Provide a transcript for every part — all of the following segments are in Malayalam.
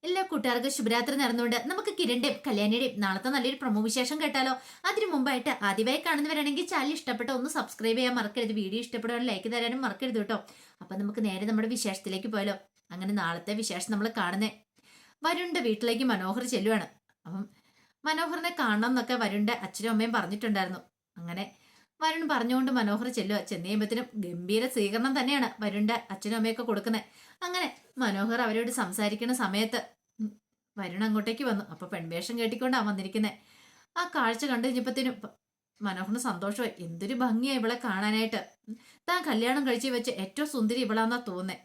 എല്ലാ കൂട്ടുകാർക്കും ശുഭരാത്രി നടന്നുകൊണ്ട് നമുക്ക് കിരണിന്റെയും കല്യാണിയുടെയും നാളത്തെ നല്ലൊരു പ്രൊമോ വിശേഷം കേട്ടാലോ. അതിനു മുമ്പായിട്ട് ആദ്യമായി കാണുന്നവരാണെങ്കിൽ ചാനൽ ഇഷ്ടപ്പെട്ട ഒന്ന് സബ്സ്ക്രൈബ് ചെയ്യാൻ മറക്കരുത്. വീഡിയോ ഇഷ്ടപ്പെടുവാൻ ലൈക്ക് തരാനും മറക്കരുത് കേട്ടോ. അപ്പൊ നമുക്ക് നേരെ നമ്മുടെ വിശേഷത്തിലേക്ക് പോയാലോ. അങ്ങനെ നാളത്തെ വിശേഷം നമ്മൾ കാണുന്നേ വരുണിന്റെ വീട്ടിലേക്ക് മനോഹർ ചെല്ലുവാണ്. അപ്പം മനോഹറിനെ കാണണം എന്നൊക്കെ വരുണിന്റെ അച്ഛനും അമ്മയും പറഞ്ഞിട്ടുണ്ടായിരുന്നു. അങ്ങനെ വരുൺ പറഞ്ഞുകൊണ്ട് മനോഹർ ചെല്ലുക. ചെന്ന് കഴിയുമ്പത്തിനും ഗംഭീര സ്വീകരണം തന്നെയാണ് വരുണിന്റെ അച്ഛനും അമ്മയൊക്കെ കൊടുക്കുന്നത്. അങ്ങനെ മനോഹർ അവരോട് സംസാരിക്കുന്ന സമയത്ത് വരുൺ അങ്ങോട്ടേക്ക് വന്നു. അപ്പൊ പെൺവേഷം കേട്ടിക്കൊണ്ടാ വന്നിരിക്കുന്നത്. ആ കാഴ്ച കണ്ടു കഴിഞ്ഞപ്പത്തിനും മനോഹറിന് സന്തോഷമായി. എന്തൊരു ഭംഗിയാ ഇവളെ കാണാനായിട്ട്. താൻ കല്യാണം കഴിച്ചു വെച്ച് ഏറ്റവും സുന്ദരി ഇവളാന്നാ തോന്നേ.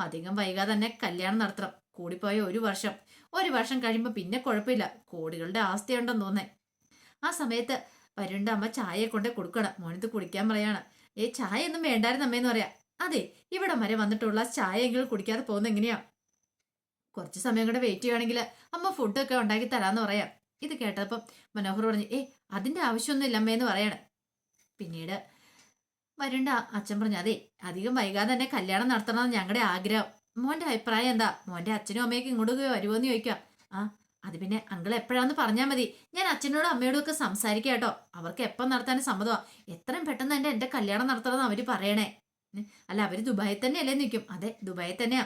അധികം വൈകാതെ തന്നെ കല്യാണം നടത്തണം. കൂടിപ്പോയ ഒരു വർഷം കഴിയുമ്പോ പിന്നെ കുഴപ്പമില്ല, കോടികളുടെ ആസ്തിയുണ്ടെന്ന് തോന്നേ. ആ സമയത്ത് വരുണിന്റെ അമ്മ ചായയെ കൊണ്ട് കൊടുക്കണം. മോനിത് കുടിക്കാൻ പറയാണ്. ചായ ഒന്നും വേണ്ടായിരുന്നു അമ്മയെന്ന് പറയാ. അതെ, ഇവിടെ വരെ വന്നിട്ടുള്ള ചായ എങ്കിലും കുടിക്കാതെ പോകുന്ന എങ്ങനെയാ? കുറച്ച് സമയം കൂടെ വെയിറ്റ് ചെയ്യുവാണെങ്കിൽ അമ്മ ഫുഡൊക്കെ ഉണ്ടാക്കി തരാന്ന് പറയാം. ഇത് കേട്ടപ്പം മനോഹർ പറഞ്ഞു, അതിന്റെ ആവശ്യമൊന്നും ഇല്ല അമ്മയെന്ന് പറയാണ്. പിന്നീട് വരുണിന്റെ അച്ഛൻ പറഞ്ഞു, അതെ, അധികം വൈകാതെ തന്നെ കല്യാണം നടത്തണമെന്ന് ഞങ്ങളുടെ ആഗ്രഹം. മോന്റെ അഭിപ്രായം എന്താ? മോന്റെ അച്ഛനും അമ്മയൊക്കെ ഇങ്ങോട്ട് വരുമോന്ന് ചോദിക്കാം. ആ, അത് പിന്നെ അങ്കിൾ എപ്പോഴാന്ന് പറഞ്ഞാൽ മതി. ഞാൻ അച്ഛനോടും അമ്മയോടും ഒക്കെ സംസാരിക്കാം കേട്ടോ. അവർക്ക് എപ്പം നടത്താനും സമ്മതമാ. എത്രയും പെട്ടെന്ന് തന്നെ എന്റെ കല്യാണം നടത്തണമെന്ന് അവര് പറയണേ. അല്ല, അവര് ദുബായിൽ തന്നെ അല്ലേ നിൽക്കും? അതെ, ദുബായിൽ തന്നെയാ.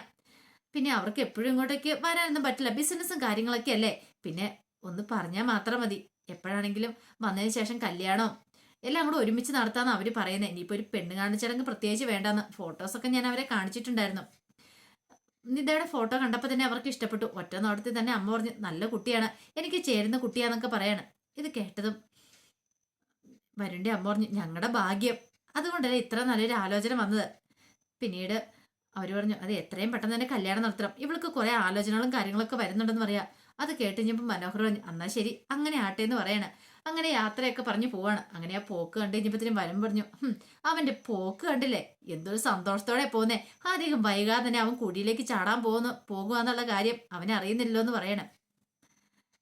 പിന്നെ അവർക്ക് എപ്പോഴും ഇങ്ങോട്ടേക്ക് വരാനൊന്നും പറ്റില്ല, ബിസിനസ്സും കാര്യങ്ങളൊക്കെ അല്ലേ. പിന്നെ ഒന്ന് പറഞ്ഞാൽ മാത്രം മതി. എപ്പോഴാണെങ്കിലും വന്നതിന് ശേഷം കല്യാണം എല്ലാം കൂടെ ഒരുമിച്ച് നടത്താന്ന് അവര് പറയുന്നത്. ഇനിയിപ്പോ ഒരു പെണ്ണ് കാണിച്ചടങ്ങ് പ്രത്യേകിച്ച് വേണ്ടെന്ന്. ഫോട്ടോസൊക്കെ ഞാൻ അവരെ കാണിച്ചിട്ടുണ്ടായിരുന്നു. നിതയുടെ ഫോട്ടോ കണ്ടപ്പോൾ തന്നെ അവർക്ക് ഇഷ്ടപ്പെട്ടു. ഒറ്റ നോട്ടത്തിൽ തന്നെ അമ്മ പറഞ്ഞു, നല്ല കുട്ടിയാണ്, എനിക്ക് ചേരുന്ന കുട്ടിയാന്നൊക്കെ പറയാണ്. ഇത് കേട്ടതും വരുണിന്റെ അമ്മ പറഞ്ഞു, ഞങ്ങളുടെ ഭാഗ്യം, അതുകൊണ്ടല്ലേ ഇത്ര നല്ലൊരു ആലോചന വന്നത്. പിന്നീട് അവർ പറഞ്ഞു, അത് എത്രയും പെട്ടെന്ന് തന്നെ കല്യാണം നടത്തണം. ഇവൾക്ക് കുറെ ആലോചനകളും കാര്യങ്ങളൊക്കെ വരുന്നുണ്ടെന്ന് പറയാ. അത് കേട്ട് കഴിഞ്ഞപ്പോൾ മനോഹർ പറഞ്ഞു, എന്നാ ശരി, അങ്ങനെ ആട്ടെ എന്ന് പറയാണ്. അങ്ങനെ യാത്രയൊക്കെ പറഞ്ഞു പോവാണ്. അങ്ങനെ ആ പോക്ക് കണ്ടു കഴിഞ്ഞപ്പോഴത്തേനും വരും പറഞ്ഞു, അവന്റെ പോക്ക് കണ്ടില്ലേ, എന്തൊരു സന്തോഷത്തോടെ പോന്നേ. അധികം വൈകാതെ തന്നെ അവൻ കുടിയിലേക്ക് ചാടാൻ പോകുക കാര്യം അവനെ അറിയുന്നില്ലല്ലോ എന്ന് പറയണം.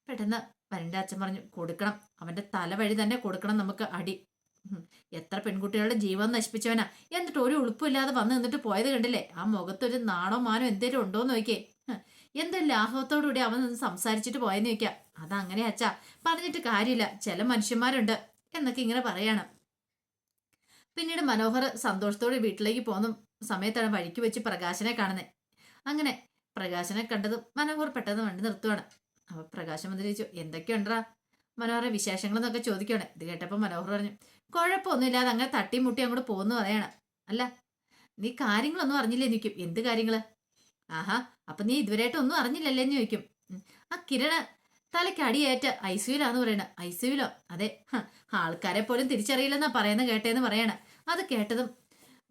പെട്ടെന്ന് വരന്റെ അച്ഛൻ പറഞ്ഞു, കൊടുക്കണം, അവന്റെ തല വഴി തന്നെ കൊടുക്കണം നമുക്ക് അടി. എത്ര പെൺകുട്ടികളുടെ ജീവൻ നശിപ്പിച്ചവനാ. എന്നിട്ട് ഒരു ഉളുപ്പില്ലാതെ വന്ന് നിന്നിട്ട് പോയത് കണ്ടില്ലേ? ആ മുഖത്തൊരു നാണോ മാനോ എന്തേലും ഉണ്ടോന്ന് നോക്കിയേ. എന്തൊരു ലാഘവത്തോടുകൂടി അവൻ സംസാരിച്ചിട്ട് പോയെന്ന് ചോദിക്കാം. അതങ്ങനെ അച്ഛാ, പറഞ്ഞിട്ട് കാര്യമില്ല, ചില മനുഷ്യന്മാരുണ്ട് എന്നൊക്കെ ഇങ്ങനെ പറയാണ്. പിന്നീട് മനോഹർ സന്തോഷത്തോടെ വീട്ടിലേക്ക് പോകുന്ന സമയത്താണ് വഴിക്ക് വെച്ച് പ്രകാശനെ കാണുന്നത്. അങ്ങനെ പ്രകാശനെ കണ്ടതും മനോഹർ പെട്ടെന്ന് വണ്ടി നിർത്തുവാണ്. അപ്പൊ പ്രകാശം വന്ന് ചോദിച്ചു, എന്തൊക്കെയുണ്ടാ മനോഹര വിശേഷങ്ങളെന്നൊക്കെ ചോദിക്കുകയാണ്. ഇത് കേട്ടപ്പോൾ മനോഹർ പറഞ്ഞു, കുഴപ്പമൊന്നുമില്ലാതെ അങ്ങനെ തട്ടിമുട്ടി അങ്ങോട്ട് പോകുന്നു പറയാണ്. അല്ല, നീ കാര്യങ്ങളൊന്നും അറിഞ്ഞില്ലേ എന്ന് ചോദിക്കും. എന്ത് കാര്യങ്ങള്? ആഹാ, അപ്പൊ നീ ഇതുവരെയായിട്ട് ഒന്നും അറിഞ്ഞില്ലല്ലേ എന്ന് ചോദിക്കും. ആ കിരണ തലയ്ക്ക് അടിയേറ്റ ഐസിയുലാന്ന് പറയണ. ഐസിയുലോ? അതെ, ആൾക്കാരെ പോലും തിരിച്ചറിയില്ലെന്നാ പറയുന്നത് കേട്ടേന്ന് പറയണ. അത് കേട്ടതും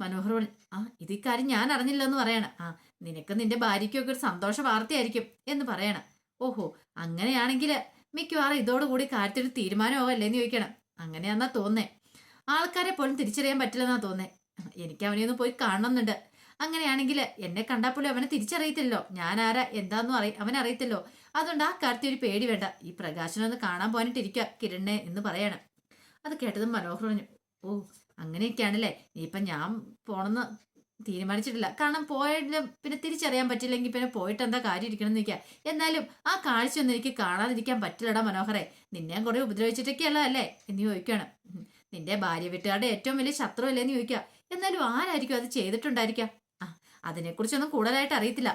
മനോഹർ പറഞ്ഞു, ആ, ഇത് ഇക്കാര്യം ഞാൻ അറിഞ്ഞില്ലെന്ന് പറയണ. ആ, നിനക്ക് നിന്റെ ഭാര്യയ്ക്കൊക്കെ ഒരു സന്തോഷ വാർത്തയായിരിക്കും എന്ന് പറയണ. ഓഹോ, അങ്ങനെയാണെങ്കിൽ മിക്കവാറും ഇതോടുകൂടി കാര്യത്തിൽ തീരുമാനമാവല്ലേന്ന് ചോദിക്കണം. അങ്ങനെയാന്നാ തോന്നേ. ആൾക്കാരെ പോലും തിരിച്ചറിയാൻ പറ്റില്ലെന്നാ തോന്നേ. എനിക്ക് അവനെ ഒന്ന് പോയി കാണണമെന്നുണ്ട്. അങ്ങനെയാണെങ്കിൽ എന്നെ കണ്ടാൽ പോലും അവനെ തിരിച്ചറിയത്തില്ലോ, ഞാൻ ആരാ എന്താന്നും അവനറിയത്തില്ലോ. അതുകൊണ്ട് ആ കാര്യത്തിൽ ഒരു പേടി വേണ്ട. ഈ പ്രകാശനൊന്ന് കാണാൻ പോകാനിട്ടിരിക്കുക കിരണിനെ എന്ന് പറയണം. അത് കേട്ടതും മനോഹർ പറഞ്ഞു, ഓ, അങ്ങനെയൊക്കെയാണല്ലേ. ഇനിയിപ്പൊ ഞാൻ പോണെന്ന് തീരുമാനിച്ചിട്ടില്ല. കാരണം പോയാലും പിന്നെ തിരിച്ചറിയാൻ പറ്റില്ലെങ്കിൽ പിന്നെ പോയിട്ട് എന്താ കാര്യം ഇരിക്കണം എന്ന് നിൽക്കുക. എന്നാലും ആ കാഴ്ച ഒന്നും എനിക്ക് കാണാതിരിക്കാൻ പറ്റില്ലടാ മനോഹരെ. നിന്നെ കുറെ ഉപദ്രവിച്ചിട്ടൊക്കെയല്ല അല്ലേ എന്ന് ചോദിക്കുകയാണ്. നിന്റെ ഭാര്യ വീട്ടുകാരുടെ ഏറ്റവും വലിയ ശത്രു അല്ലേന്ന് ചോദിക്കുക. എന്നാലും ആരായിരിക്കും അത് ചെയ്തിട്ടുണ്ടായിരിക്കാം? ആ, അതിനെക്കുറിച്ചൊന്നും കൂടുതലായിട്ട് അറിയത്തില്ല.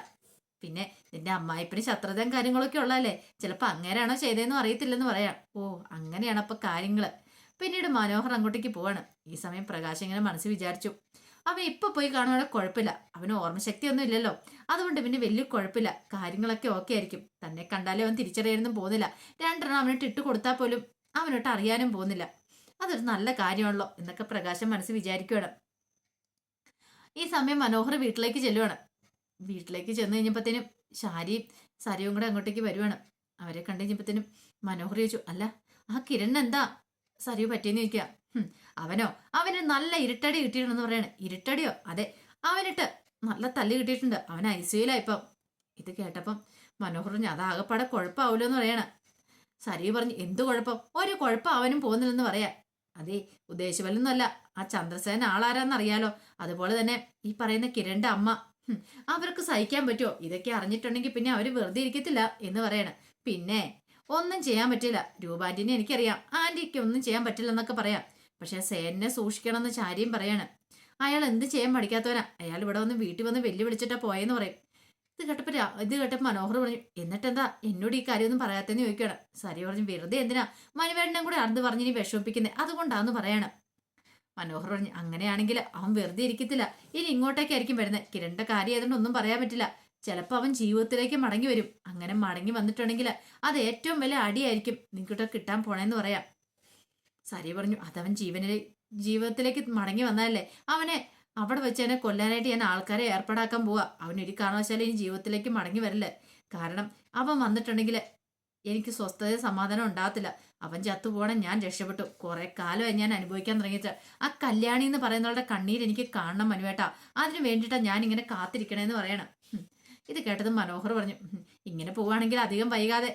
പിന്നെ നിന്റെ അമ്മായിപ്പിന് ശത്രുതയും കാര്യങ്ങളൊക്കെ ഉള്ളതല്ലേ, ചിലപ്പോ അങ്ങേരാണോ ചെയ്തതെന്നും അറിയത്തില്ലെന്ന് പറയാം. ഓ, അങ്ങനെയാണ് അപ്പൊ കാര്യങ്ങള്. പിന്നീട് മനോഹർ അങ്ങോട്ടേക്ക് പോവാണ്. ഈ സമയം പ്രകാശ് ഇങ്ങനെ മനസ്സിൽ വിചാരിച്ചു, അവൻ ഇപ്പൊ പോയി കാണുവാണെങ്കിൽ കുഴപ്പമില്ല, അവന് ഓർമ്മശക്തി ഒന്നും ഇല്ലല്ലോ, അതുകൊണ്ട് പിന്നെ വലിയ കുഴപ്പമില്ല, കാര്യങ്ങളൊക്കെ ഓക്കെ ആയിരിക്കും. തന്നെ കണ്ടാലേ അവൻ തിരിച്ചറിയാനൊന്നും പോകുന്നില്ല. രണ്ടെണ്ണം അവനിട്ട് ഇട്ട് കൊടുത്താൽ പോലും അവനൊട്ട് അറിയാനും പോകുന്നില്ല. അതൊരു നല്ല കാര്യമാണല്ലോ എന്നൊക്കെ പ്രകാശം മനസ്സിൽ വിചാരിക്കുകയാണ്. ഈ സമയം മനോഹർ വീട്ടിലേക്ക് ചെല്ലുവാണ്. വീട്ടിലേക്ക് ചെന്ന് കഴിഞ്ഞപ്പോഴത്തേനും ഷാരിയും സരയും കൂടെ അങ്ങോട്ടേക്ക് വരുവാണ്. അവരെ കണ്ടു കഴിഞ്ഞപ്പോഴത്തേനും മനോഹർ ചോദിച്ചു, അല്ല, ആ കിരൺ എന്താ സരയു പറ്റിയെന്ന് ചോദിക്കുക. അവന് നല്ല ഇരുട്ടടി കിട്ടിയിട്ടുണ്ടെന്ന് പറയാണ്. ഇരുട്ടടിയോ? അതെ, അവനിട്ട് നല്ല തല്ല് കിട്ടിയിട്ടുണ്ട്, അവൻ ഐസിയുലാ ഇപ്പം. ഇത് കേട്ടപ്പം മനോഹർ പറഞ്ഞു, അതാകപ്പാടെ കുഴപ്പമാവൂലോ എന്ന് പറയണ. സരയു പറഞ്ഞു, എന്ത് കുഴപ്പം? ഒരു കുഴപ്പം അവനും പോകുന്നില്ലെന്ന് പറയാ. അതെ, ഉദ്ദേശിവല്ലൊന്നുമല്ല, ആ ചന്ദ്രസേന ആളാരാന്നറിയാലോ. അതുപോലെ തന്നെ ഈ പറയുന്ന കിരണിന്റെ അമ്മ, അവർക്ക് സഹിക്കാൻ പറ്റുമോ? ഇതൊക്കെ അറിഞ്ഞിട്ടുണ്ടെങ്കിൽ പിന്നെ അവര് വെറുതെ ഇരിക്കത്തില്ല എന്ന് പറയണം. പിന്നെ ഒന്നും ചെയ്യാൻ പറ്റില്ല, രൂപാന്റിനെ എനിക്കറിയാം, ആന്റിക്ക് ഒന്നും ചെയ്യാൻ പറ്റില്ല എന്നൊക്കെ പറയാം. പക്ഷെ സേനെ സൂക്ഷിക്കണം എന്ന് ചാരിയും പറയാണ്. അയാൾ എന്ത് ചെയ്യാൻ പഠിക്കാത്തവനാ, അയാൾ ഇവിടെ വന്ന് വീട്ടിൽ വന്ന് വെല്ലുവിളിച്ചിട്ടാ പോയെന്ന് പറയും. ഇത് കേട്ടപ്പോ മനോഹർ പറഞ്ഞു, എന്നിട്ടെന്താ എന്നോട് ഈ കാര്യമൊന്നും പറയാത്തെന്ന് ചോദിക്കുകയാണ്. സരി പറഞ്ഞു, വെറുതെ എന്തിനാ മനുവേടനെ കൂടെ അത് പറഞ്ഞ് നീ വിഷമിപ്പിക്കുന്നത്, അതുകൊണ്ടാന്ന് പറയണം. മനോഹർ പറഞ്ഞു, അങ്ങനെയാണെങ്കിൽ അവൻ വെറുതെ ഇരിക്കത്തില്ല, ഇനി ഇങ്ങോട്ടേക്കായിരിക്കും വരുന്നത്. കിരണിന്റെ കാര്യം ആയതുകൊണ്ട് ഒന്നും പറയാൻ പറ്റില്ല. ചിലപ്പോൾ അവൻ ജീവിതത്തിലേക്ക് മടങ്ങി വരും. അങ്ങനെ മടങ്ങി വന്നിട്ടുണ്ടെങ്കിൽ അത് ഏറ്റവും വലിയ അടിയായിരിക്കും നിങ്ങൾക്കിട്ട് കിട്ടാൻ പോണേന്ന് പറയാം. സരി പറഞ്ഞു, അതവൻ ജീവിതത്തിലേക്ക് മടങ്ങി വന്നാലല്ലേ, അവനെ അവിടെ വെച്ച് തന്നെ കൊല്ലാനായിട്ട് ഞാൻ ആൾക്കാരെ ഏർപ്പാടാക്കാൻ പോവാ. അവനൊരു കാരണവശാലും ഇനി ജീവിതത്തിലേക്ക് മടങ്ങി വരില്ല. കാരണം അവൻ വന്നിട്ടുണ്ടെങ്കിൽ എനിക്ക് സ്വസ്ഥതയും സമാധാനം ഉണ്ടാകത്തില്ല. അവൻ ചത്തുപോകണം, ഞാൻ രക്ഷപ്പെട്ടു. കുറെ കാലമായി ഞാൻ അനുഭവിക്കാൻ തുടങ്ങിയിട്ട് ആ കല്യാണി എന്ന് പറയുന്നവളുടെ കണ്ണീര് എനിക്ക് കാണണം മനുവേട്ടാ. അതിന് വേണ്ടിയിട്ടാ ഞാൻ ഇങ്ങനെ കാത്തിരിക്കണേന്ന് പറയണം. ഇത് കേട്ടത് മനോഹർ പറഞ്ഞു, ഇങ്ങനെ പോവുകയാണെങ്കിൽ അധികം വൈകാതെ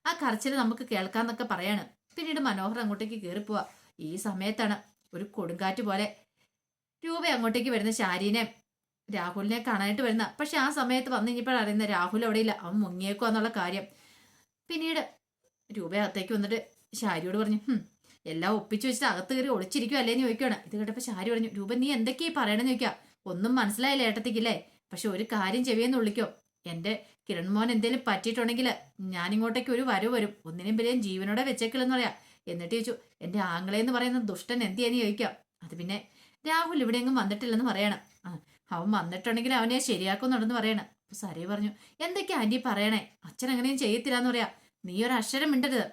ആ കരച്ചിൽ നമുക്ക് കേൾക്കാന്നൊക്കെ പറയാണ്. പിന്നീട് മനോഹർ അങ്ങോട്ടേക്ക് കയറിപ്പോവാ. ഈ സമയത്താണ് ഒരു കൊടുങ്കാറ്റ് പോലെ രൂപ അങ്ങോട്ടേക്ക് വരുന്ന ശാരീനെ രാഹുലിനെ കാണാനായിട്ട് വരുന്ന. പക്ഷെ ആ സമയത്ത് വന്നു കഴിഞ്ഞപ്പോഴറിയുന്ന രാഹുൽ അവിടെ ഇല്ല, അവൻ മുങ്ങിയേക്കോ എന്നുള്ള കാര്യം. പിന്നീട് രൂപ അകത്തേക്ക് വന്നിട്ട് ശാരിയോട് പറഞ്ഞു, എല്ലാം ഒപ്പിച്ചു വെച്ചിട്ട് അകത്ത് കയറി ഒളിച്ചിരിക്കും അല്ലേന്ന് ചോദിക്കുകയാണ്. ഇത് കേട്ടപ്പോൾ ശാരി പറഞ്ഞു, രൂപ നീ എന്തൊക്കെയാ പറയണെന്ന് ചോദിക്കുക. ഒന്നും മനസ്സിലായില്ല ഏട്ടത്തിക്കില്ലേ, പക്ഷെ ഒരു കാര്യം ചെവിയെന്ന് വിളിക്കോ, എന്റെ കിരൺ മോൻ എന്തേലും പറ്റിയിട്ടുണ്ടെങ്കിൽ ഞാനിങ്ങോട്ടേക്ക് ഒരു വരവ് വരും, ഒന്നിനും പേരെയും ജീവനോടെ വെച്ചേക്കില്ലെന്ന് പറയാം. എന്നിട്ട് ചോദിച്ചു, എന്റെ ആങ്ങളെന്ന് പറയുന്ന ദുഷ്ടൻ എന്തിയാന്ന് ചോദിക്കാം. അത് പിന്നെ രാഹുൽ ഇവിടെ എങ്ങും വന്നിട്ടില്ലെന്ന് പറയണം. അവൻ വന്നിട്ടുണ്ടെങ്കിൽ അവനെ ശരിയാക്കുന്നുണ്ടെന്ന് പറയണം. അപ്പൊ സരി പറഞ്ഞു, എന്തൊക്കെയാ ആന്റി പറയണേ, അച്ഛൻ അങ്ങനെയും ചെയ്യത്തില്ല എന്ന് പറയാ. നീ ഒരു അക്ഷരം മിണ്ടരുത്.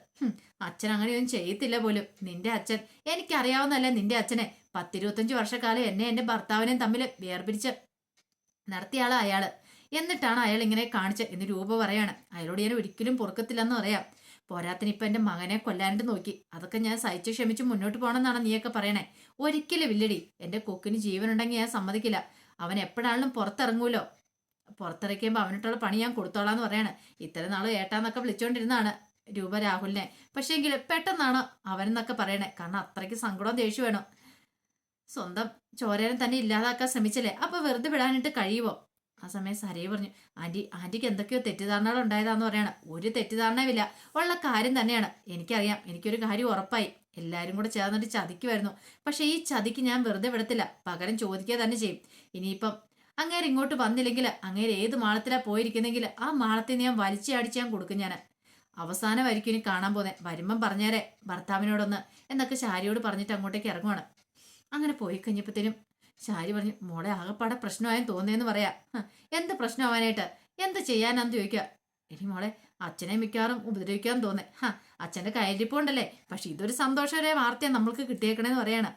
അച്ഛൻ അങ്ങനെയൊന്നും ചെയ്യത്തില്ല പോലും. നിന്റെ അച്ഛൻ എനിക്കറിയാവുന്നല്ല, നിന്റെ അച്ഛനെ 10-25 വർഷക്കാലം എന്നെ എന്റെ ഭർത്താവിനെയും തമ്മിൽ വേർപിരിച്ച് നടത്തിയാളാ അയാള്. എന്നിട്ടാണ് അയാൾ ഇങ്ങനെ കാണിച്ചത് എന്ന് രൂപ പറയാണ്. അയാളോട് ഞാൻ ഒരിക്കലും പൊറുക്കത്തില്ലെന്ന് പറയാം. പോരാത്തിന് ഇപ്പൊ എന്റെ മകനെ കൊല്ലാനായിട്ട് നോക്കി, അതൊക്കെ ഞാൻ സഹിച്ചു ക്ഷമിച്ച് മുന്നോട്ട് പോകണമെന്നാണ് നീയൊക്കെ പറയണേ. ഒരിക്കലും ഇല്ലടി, എന്റെ കൊക്കിന് ജീവനുണ്ടെങ്കിൽ ഞാൻ സമ്മതിക്കില്ല. അവൻ എപ്പോഴാണെങ്കിലും പുറത്തിറങ്ങൂലോ, പുറത്തിറക്കിയുമ്പോൾ അവനിട്ടുള്ള പണി ഞാൻ കൊടുത്തോളാന്ന് പറയാണ്. ഇത്രയും നാള് ഏട്ടാന്നൊക്കെ വിളിച്ചോണ്ടിരുന്നാണ് രൂപ രാഹുലിനെ. പക്ഷേ എങ്കിൽ പെട്ടെന്നാണ് അവനെന്നൊക്കെ പറയണേ. കാരണം അത്രയ്ക്ക് സങ്കടവും ദേഷ്യം വേണം. സ്വന്തം ചോരനെ തന്നെ ഇല്ലാതാക്കാൻ ശ്രമിച്ചല്ലേ, അപ്പൊ വെറുതെ വിടാനായിട്ട് കഴിയുമോ? ആ സമയം സരയെ പറഞ്ഞു, ആന്റിക്ക് എന്തൊക്കെയോ തെറ്റിദ്ധാരണകൾ ഉണ്ടായതാന്ന് പറയണം. ഒരു തെറ്റിദ്ധാരണയുമില്ല, ഉള്ള കാര്യം തന്നെയാണ്. എനിക്കറിയാം, എനിക്കൊരു കാര്യം ഉറപ്പായി, എല്ലാരും കൂടെ ചേർന്നിട്ട് ചതിക്കുമായിരുന്നു. പക്ഷെ ഈ ചതിക്ക് ഞാൻ വെറുതെ വിടത്തില്ല, പകരം ചോദിക്കുക തന്നെ ചെയ്യും. ഇനിയിപ്പം അങ്ങേര് ഇങ്ങോട്ട് വന്നില്ലെങ്കിൽ അങ്ങേര് ഏത് മാളത്തിലാ പോയിരിക്കുന്നെങ്കിൽ ആ മാളത്തിൽ ഞാൻ വലിച്ചടിച്ച് ഞാൻ കൊടുക്കും. ഞാൻ അവസാനമായിരിക്കും ഇനി കാണാൻ പോന്നെ. വരുമ്പം പറഞ്ഞേരെ ഭർത്താവിനോടൊന്ന് എന്നൊക്കെ ശാരിയോട് പറഞ്ഞിട്ട് അങ്ങോട്ടേക്ക് ഇറങ്ങുവാണ്. അങ്ങനെ പോയി കഴിഞ്ഞപ്പോഴത്തേനും ശാരി പറഞ്ഞു, മോളെ ആകെപ്പാടെ പ്രശ്നമായെന്ന് തോന്നിയെന്ന് പറയാ. എന്ത് പ്രശ്നമാവാനായിട്ട്, എന്ത് ചെയ്യാനാന്ന് ചോദിക്കുക. ഇനി മോളെ അച്ഛനെ മിക്കവാറും ഉപദ്രവിക്കാൻ തോന്നേ. അച്ഛന്റെ കയ്യിരിപ്പുണ്ടല്ലേ, പക്ഷെ ഇതൊരു സന്തോഷകരമായ വാർത്തയാണ് നമ്മൾക്ക് കിട്ടിയേക്കണേന്ന് പറയാണ്.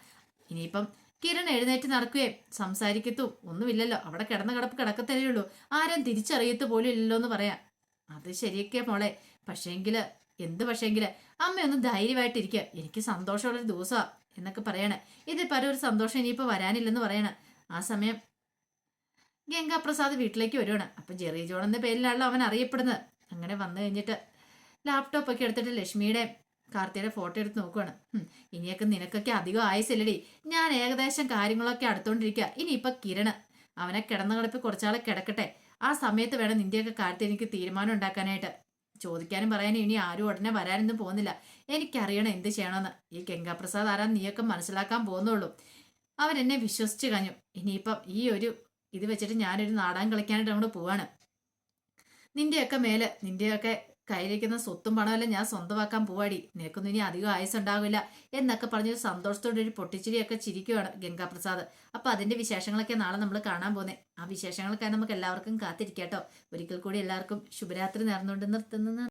ഇനിയിപ്പം കിരൺ എഴുന്നേറ്റ് നടക്കുകയും സംസാരിക്കത്തും ഒന്നുമില്ലല്ലോ, അവിടെ കിടന്ന കിടപ്പ് കിടക്കത്തേ ഉള്ളൂ, ആരും തിരിച്ചറിയത്ത് പോലും ഇല്ലല്ലോ എന്ന് പറയാം. അത് ശരിയൊക്കെ മോളെ, പക്ഷേങ്കില് പക്ഷേങ്കില് അമ്മയൊന്ന് ധൈര്യമായിട്ടിരിക്കുക, എനിക്ക് സന്തോഷമുള്ളൊരു ദിവസമാ എന്നൊക്കെ പറയണേ. ഇതിപ്പോ ഒരു സന്തോഷം ഇനിയിപ്പോ വരാനില്ലെന്ന് പറയണ. ആ സമയം ഗംഗാപ്രസാദ് വീട്ടിലേക്ക് വരുവാണ്. അപ്പൊ ജെറി ജോൺ എന്ന പേരിലാണല്ലോ അവൻ അറിയപ്പെടുന്നത്. അങ്ങനെ വന്നു കഴിഞ്ഞിട്ട് ലാപ്ടോപ്പ് ഒക്കെ എടുത്തിട്ട് ലക്ഷ്മിയുടെ കാർത്തിയുടെ ഫോട്ടോ എടുത്ത് നോക്കുവാണ്. ഇനിയൊക്കെ നിനക്കൊക്കെ അധികം ആയുസില്ലടി, ഞാൻ ഏകദേശം കാര്യങ്ങളൊക്കെ അടുത്തോണ്ടിരിക്കുക. ഇനിയിപ്പൊ കിരണ് അവനെ കിടന്ന കിടപ്പ് കുറച്ചാളെ കിടക്കട്ടെ, ആ സമയത്ത് വേണം നിന്റെയൊക്കെ കാര്യത്തിൽ എനിക്ക് തീരുമാനം ഉണ്ടാക്കാനായിട്ട്. ചോദിക്കാനും പറയാനും ഇനി ആരും ഉടനെ വരാനൊന്നും പോകുന്നില്ല. എനിക്കറിയണം എന്ത് ചെയ്യണമെന്ന്. ഈ ഗംഗാപ്രസാദ് ആരാന്ന് നീയൊക്കെ മനസ്സിലാക്കാൻ പോകുന്നുള്ളൂ. അവൻ എന്നെ വിശ്വസിച്ച് കഴിഞ്ഞു. ഇനിയിപ്പം ഈ ഒരു ഇത് വെച്ചിട്ട് ഞാനൊരു നാടകം കളിക്കാനായിട്ട് അങ്ങോട്ട് പോവാണ്. നിന്റെയൊക്കെ മേലെ നിന്റെയൊക്കെ കയ്യിലിരിക്കുന്ന സ്വത്തും പണമല്ല ഞാൻ സ്വന്തമാക്കാൻ പോവാടി, നിനക്കൊന്നും ഇനി അധികം ആയുസ് ഉണ്ടാവില്ല എന്നൊക്കെ പറഞ്ഞൊരു സന്തോഷത്തോടെ ഒരു പൊട്ടിച്ചിരിയൊക്കെ ചിരിക്കുവാണ് ഗംഗാപ്രസാദ്. അപ്പൊ അതിന്റെ വിശേഷങ്ങളൊക്കെ നാളെ നമ്മൾ കാണാൻ പോകുന്നത്. ആ വിശേഷങ്ങൾക്കായി നമുക്ക് എല്ലാവർക്കും കാത്തിരിക്കാട്ടോ. ഒരിക്കൽ കൂടി എല്ലാവർക്കും ശുഭരാത്രി നേർന്നുകൊണ്ട് നിർത്തുന്ന